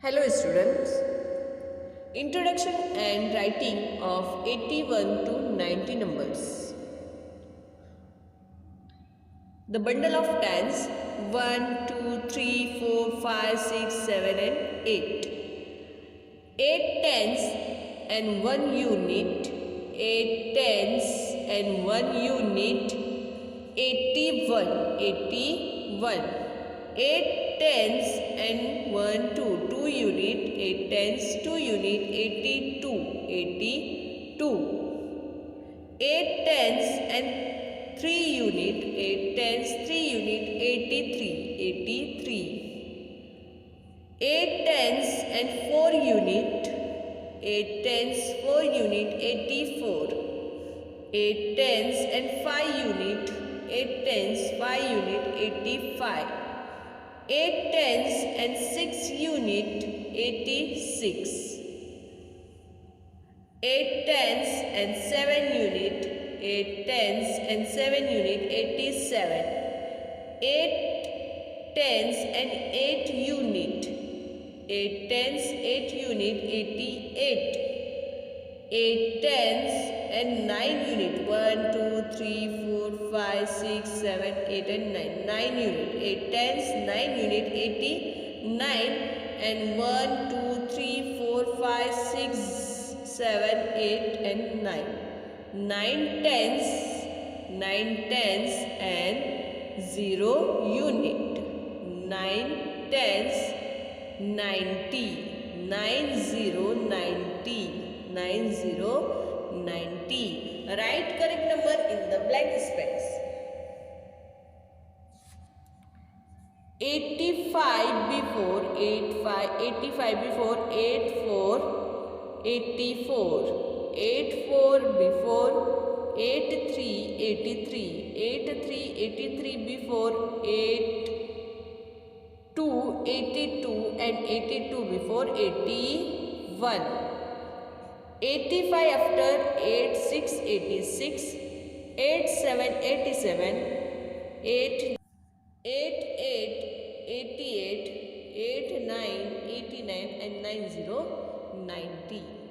Hello students. Introduction and writing of 81 to 90 numbers. The bundle of tens 1, 2, 3, 4, 5, 6, 7 and 8. 8 tens and 1 unit. 8 tens and 1 unit. 81. 81. 8 tens and 1 2. 2 unit. 8 tens 2 unit. 82. 82. 8 tens and 3 unit. 8 tens 3 unit. 83. 83. 8 tens and 4 unit. 8 tens 4 unit. 84. 8 tens and 5 unit. 8 tens 5 unit. 85. 8 tens and 6 unit. 86. 8 tens and 7 unit. 8 tens and 7 unit. 87. 8 tens and 8 unit. 8 tens 8 unit. 88. 8 tens and 9 unit. 1 2 3 4 5 6 7 8 and 9. 9 unit. 8 tens 9 unit. 89. And 1 2 3 4 5 6 7 8 and 9. 9 tens. 9 tens and 0 unit. 9 tens 90. 90 90. 90 90. Write correct number in the blank space. 85 before 85. 85 before 84. 84. 84 before 83. 83. 83. 83 before 82. 82 and 82 before 81. 85 after 8 6 86. 8 7 87. 8 8 8 88. 8 9 89 and 90 90.